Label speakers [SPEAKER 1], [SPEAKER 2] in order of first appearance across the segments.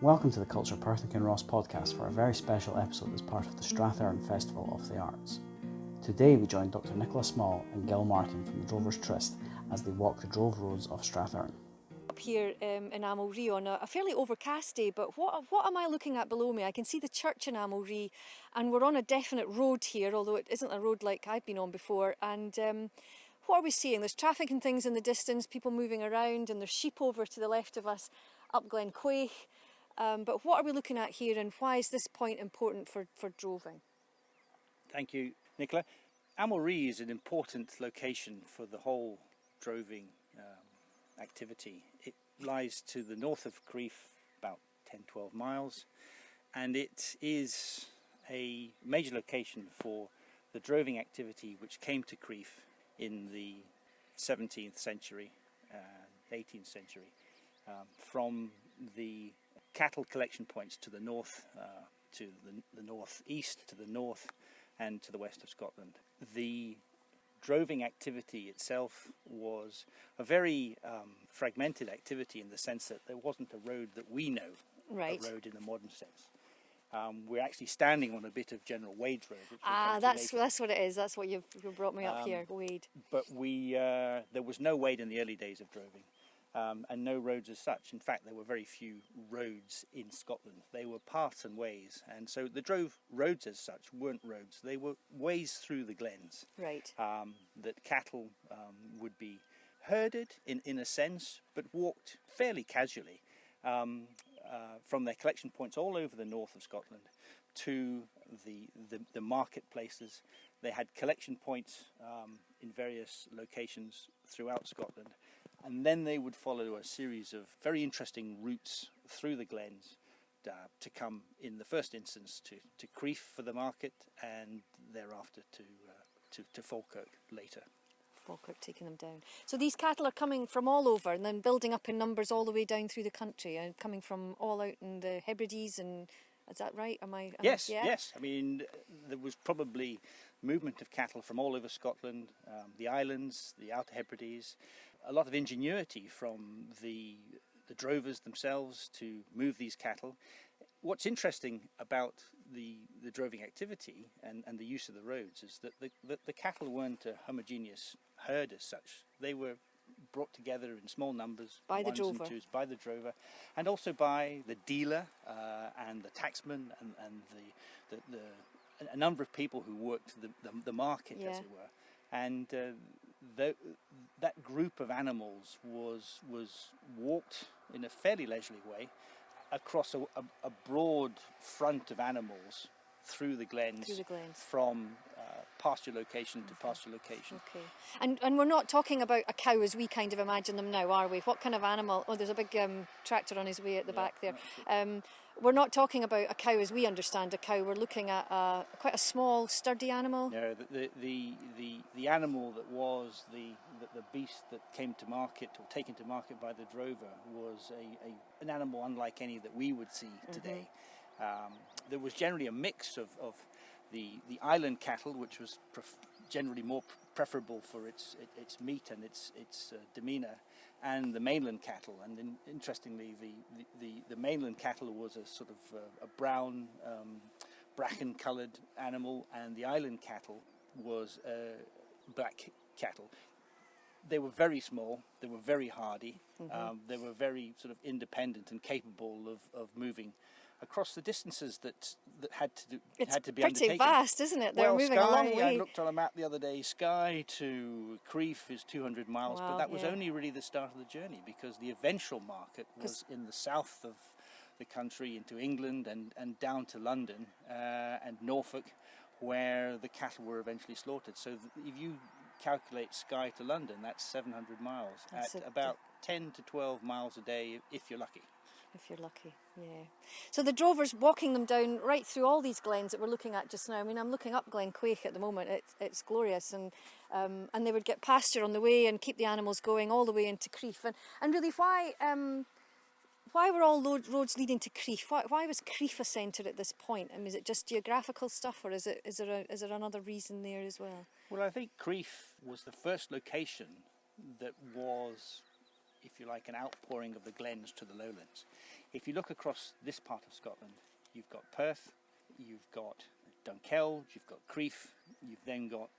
[SPEAKER 1] Welcome to the Culture Perth and Kinross podcast for a very special episode as part of the Strathearn Festival of the Arts. Today we join Dr. Nicky Small and Gil Martin from the Drovers Tryst as they walk the drove roads of Strathearn.
[SPEAKER 2] Up here in Amalree on a fairly overcast day, but what am I looking at below me? I can see the church in Amalree, and we're on a definite road here, although it isn't a road like I've been on before. And what are we seeing? There's traffic and things in the distance, people moving around, and there's sheep over to the left of us up Glen Quaich. But what are we looking at here, and why is this point important for droving?
[SPEAKER 3] Thank you, Nicola. Amalree is an important location for the whole droving activity. It lies to the north of Crieff, about 10-12 miles, and it is a major location for the droving activity which came to Crieff in the 17th century, 18th century, from the cattle collection points to the north, to the northeast, to the north, and to the west of Scotland. The droving activity itself was a very fragmented activity in the sense that there wasn't a road that we know,
[SPEAKER 2] Right.
[SPEAKER 3] a road in the modern sense. We're actually standing on a bit of General Wade's road. Which
[SPEAKER 2] That's what it is. That's what you've brought me up here, Wade.
[SPEAKER 3] But there was no Wade in the early days of droving. And no roads as such. In fact, there were very few roads in Scotland. They were paths and ways, and so the drove roads as such weren't roads. They were ways through the glens.
[SPEAKER 2] Right.
[SPEAKER 3] That cattle would be herded in a sense, but walked fairly casually from their collection points all over the north of Scotland to the marketplaces. They had collection points in various locations throughout Scotland. And then they would follow a series of very interesting routes through the glens to come, in the first instance, to Crieff for the market, and thereafter to Falkirk later.
[SPEAKER 2] Falkirk taking them down. So these cattle are coming from all over and then building up in numbers all the way down through the country, and coming from all out in the Hebrides, and is that right?
[SPEAKER 3] Yes. I mean, there was probably movement of cattle from all over Scotland, the islands, the Outer Hebrides. A lot of ingenuity from the drovers themselves to move these cattle. What's interesting about the droving activity and the use of the roads is that the cattle weren't a homogeneous herd as such. They were brought together in small numbers,
[SPEAKER 2] by the
[SPEAKER 3] ones
[SPEAKER 2] drover.
[SPEAKER 3] and twos, by the drover, and also by the dealer and the tacksman and a number of people who worked the market, as it were. And that group of animals was walked in a fairly leisurely way across a broad front of animals through the glens. From pasture location to pasture location.
[SPEAKER 2] Okay. And we're not talking about a cow as we kind of imagine them now, are we? What kind of animal? Oh, there's a big tractor on his way at the back there. We're not talking about a cow as we understand a cow. We're looking at quite a small, sturdy animal.
[SPEAKER 3] No, the animal that was the beast that came to market or taken to market by the drover was an animal unlike any that we would see today. There was generally a mix of the island cattle, which was generally more preferable for its meat and its demeanour, and the mainland cattle. And interestingly, the mainland cattle was a sort of a brown, bracken-coloured animal, and the island cattle was black cattle. They were very small, they were very hardy, they were very sort of independent and capable of moving across the distances that had to be undertaken.
[SPEAKER 2] It's pretty vast, isn't it? They're moving a long way.
[SPEAKER 3] I looked on a map the other day. Skye to Crieff is 200 miles, but that was only really the start of the journey, because the eventual market was in the south of the country, into England and down to London and Norfolk, where the cattle were eventually slaughtered. So if you calculate Skye to London, that's 700 miles at about 10 to 12 miles a day if you're lucky.
[SPEAKER 2] If you're lucky, yeah. So the drovers walking them down right through all these glens that we're looking at just now. I mean, I'm looking up Glen Quaich at the moment. It's glorious, and they would get pasture on the way and keep the animals going all the way into Crieff. And really, why were all roads leading to Crieff? Why was Crieff a centre at this point? I mean, is it just geographical stuff, or is there another reason there as well?
[SPEAKER 3] Well, I think Crieff was the first location that was if you like, an outpouring of the glens to the lowlands. If you look across this part of Scotland, you've got Perth, you've got Dunkeld, you've got Crieff, you've then got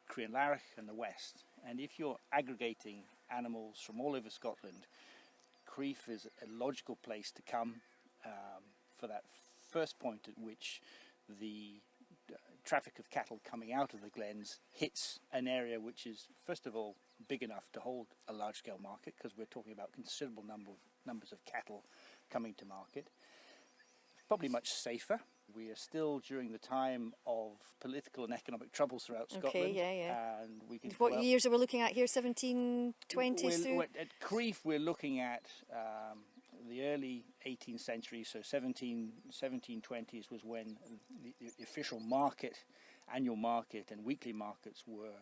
[SPEAKER 3] Crianlarich and the west. And if you're aggregating animals from all over Scotland, Crieff is a logical place to come for that first point at which the traffic of cattle coming out of the glens hits an area which is, first of all, big enough to hold a large-scale market, because we're talking about considerable numbers of cattle coming to market. Probably much safer. We are still during the time of political and economic troubles throughout Scotland.
[SPEAKER 2] Okay, yeah.
[SPEAKER 3] And we can,
[SPEAKER 2] what years are we looking at here? 1720s through?
[SPEAKER 3] At Crieff, we're looking at the early 18th century, so 1720s was when the official market, annual market and weekly markets were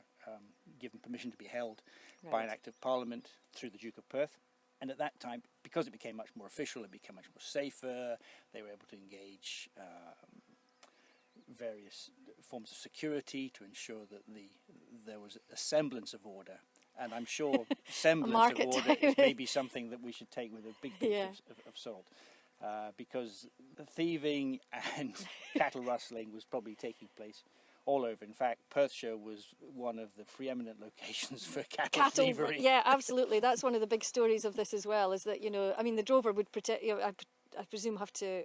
[SPEAKER 3] given permission to be held by an Act of Parliament through the Duke of Perth. And at that time, because it became much more official, it became much more safer, they were able to engage various forms of security to ensure that there was a semblance of order. And I'm sure semblance of order is maybe something that we should take with a big pinch of salt. Because the thieving and cattle rustling was probably taking place all over. In fact, Perthshire was one of the preeminent locations for cattle thievery.
[SPEAKER 2] Yeah, absolutely. That's one of the big stories of this as well, is that, I mean, the drover would protect, I presume, have to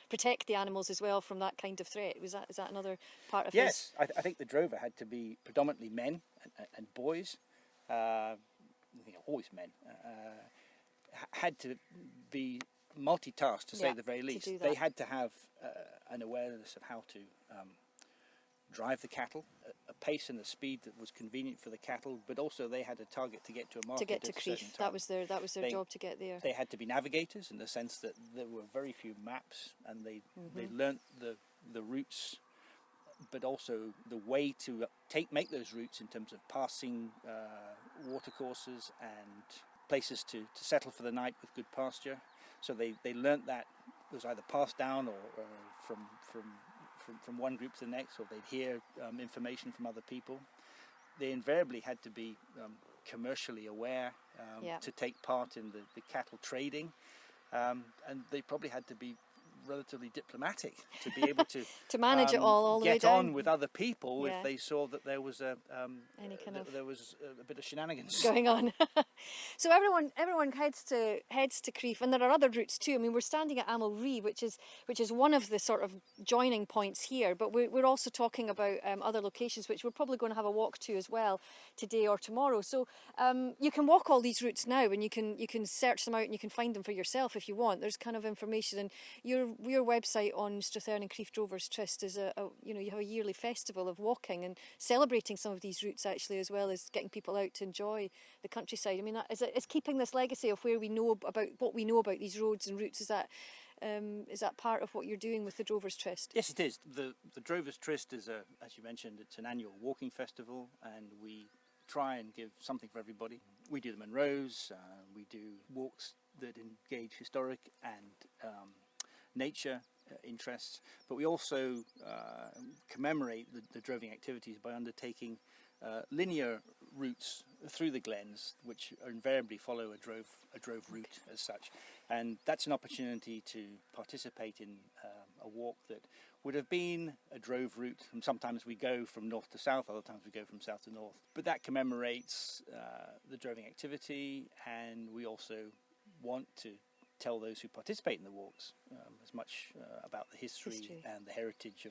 [SPEAKER 2] protect the animals as well from that kind of threat. Is that another part of his?
[SPEAKER 3] Yes, I think the drover had to be predominantly men and boys. I think always men. Had to be multitasked, to say the very least. They had to have an awareness of how to drive the cattle, a pace and a speed that was convenient for the cattle, but also they had a target to get to a market.
[SPEAKER 2] To get to Crieff, that was their job, to get there.
[SPEAKER 3] They had to be navigators in the sense that there were very few maps, and they learnt the routes, but also the way to make those routes in terms of passing watercourses and places to settle for the night with good pasture. So they learnt that it was either passed down or from one group to the next, or they'd hear information from other people. They invariably had to be commercially aware to take part in the cattle trading, and they probably had to be relatively diplomatic to be able to
[SPEAKER 2] to manage it all the way
[SPEAKER 3] get
[SPEAKER 2] down.
[SPEAKER 3] On with other people if they saw that there was a bit of shenanigans
[SPEAKER 2] going on. So everyone heads to Crieff, and there are other routes too. I mean, we're standing at Amalree, which is one of the sort of joining points here, but we're also talking about other locations which we're probably going to have a walk to as well today or tomorrow. So you can walk all these routes now, and you can search them out and you can find them for yourself if you want. There's kind of information, and your website on Strathearn and Crieff Drovers Tryst is you have a yearly festival of walking and celebrating some of these routes actually, as well as getting people out to enjoy the countryside. I mean, it's keeping this legacy of where we know about what we know about these roads and routes. Is that part of what you're doing with the Drovers Tryst?
[SPEAKER 3] Yes, it is. The Drovers Tryst is as you mentioned, it's an annual walking festival, and we try and give something for everybody. We do the Munros, we do walks that engage historic and nature interests, but we also commemorate the droving activities by undertaking linear routes through the glens, which invariably follow a drove route as such, and that's an opportunity to participate in a walk that would have been a drove route, and sometimes we go from north to south, other times we go from south to north, but that commemorates the droving activity, and we also want to tell those who participate in the walks as much about the history and the heritage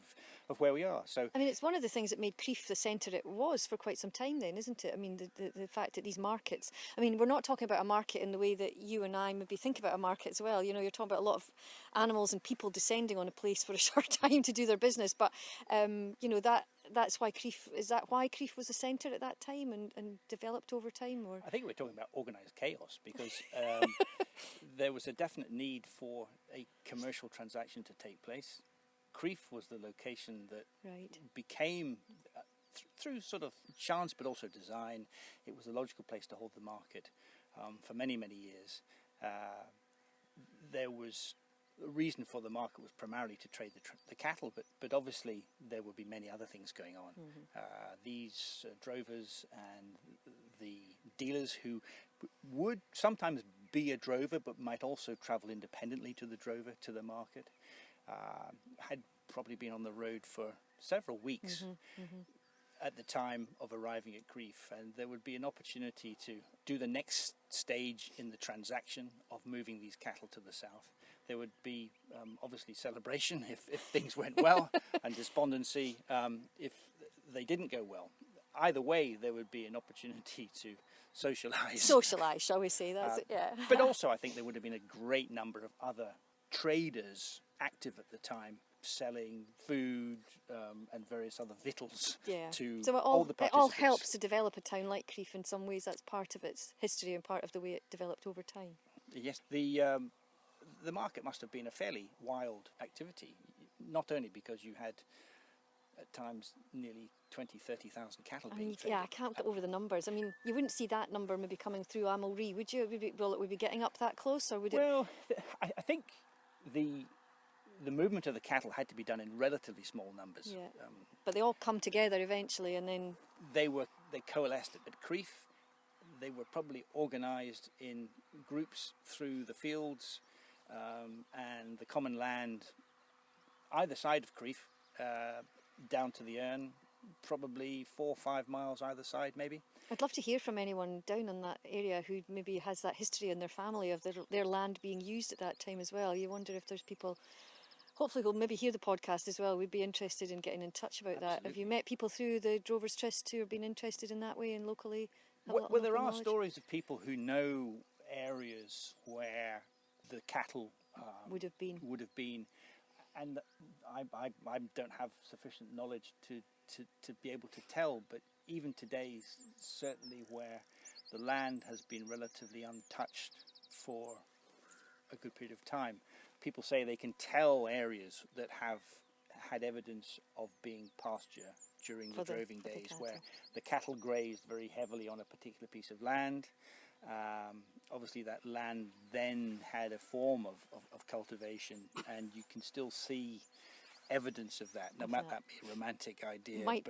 [SPEAKER 3] of where we are. So
[SPEAKER 2] I mean, it's one of the things that made Crieff the centre it was for quite some time then, isn't it? I mean, the fact that these markets, I mean, we're not talking about a market in the way that you and I maybe think about a market as well. You're talking about a lot of animals and people descending on a place for a short time to do their business, but that's why Crieff, is that why Crieff was the centre at that time and developed over time? Or I
[SPEAKER 3] think we're talking about organised chaos, because there was a definite need for a commercial transaction to take place. Crieff was the location that became, through sort of chance but also design, it was a logical place to hold the market for many, many years. There was a reason for the market was primarily to trade the cattle, but obviously there would be many other things going on. These drovers and the dealers who would sometimes be a drover but might also travel independently to the drover, to the market. Had probably been on the road for several weeks at the time of arriving at Crieff, and there would be an opportunity to do the next stage in the transaction of moving these cattle to the south. There would be obviously celebration if things went well, and despondency if they didn't go well. Either way, there would be an opportunity to socialise,
[SPEAKER 2] shall we say? That's it, yeah.
[SPEAKER 3] But also, I think there would have been a great number of other traders active at the time, selling food and various other victuals to
[SPEAKER 2] so
[SPEAKER 3] all the participants.
[SPEAKER 2] It all helps to develop a town like Crieff in some ways. That's part of its history and part of the way it developed over time.
[SPEAKER 3] Yes, the market must have been a fairly wild activity, not only because you had at times nearly 30,000 cattle being traded.
[SPEAKER 2] Yeah, I can't get over the numbers. I mean, you wouldn't see that number maybe coming through Amalree, would you? Will it be getting up that close, or would it?
[SPEAKER 3] Well, I think the movement of the cattle had to be done in relatively small numbers.
[SPEAKER 2] Yeah. But they all come together eventually, and then
[SPEAKER 3] they coalesced at Crieff. They were probably organised in groups through the fields and the common land either side of Crieff, down to the Erne, probably 4 or 5 miles either side, maybe.
[SPEAKER 2] I'd love to hear from anyone down in that area who maybe has that history in their family of their land being used at that time as well. You wonder if there's people, hopefully who'll maybe hear the podcast as well, we'd be interested in getting in touch about that. Have you met people through the Drovers Tryst who have been interested in that way and locally?
[SPEAKER 3] Well, there are stories of people who know areas where the cattle would have been, and I don't have sufficient knowledge to be able to tell, but even today, certainly where the land has been relatively untouched for a good period of time, people say they can tell areas that have had evidence of being pasture during the droving days, where the cattle grazed very heavily on a particular piece of land. Obviously that land then had a form of cultivation, and you can still see evidence of that. Now, might that be a romantic idea?
[SPEAKER 2] It might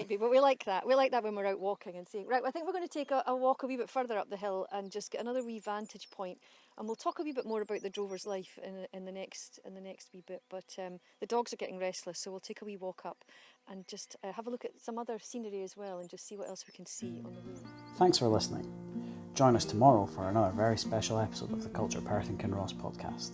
[SPEAKER 2] be, but we like that. We like that when we're out walking and seeing. Right, I think we're going to take a walk a wee bit further up the hill and just get another wee vantage point, and we'll talk a wee bit more about the drover's life in the next wee bit. But the dogs are getting restless, so we'll take a wee walk up and just have a look at some other scenery as well, and just see what else we can see on the way.
[SPEAKER 1] Thanks for listening. Join us tomorrow for another very special episode of the Culture Perth and Kinross podcast.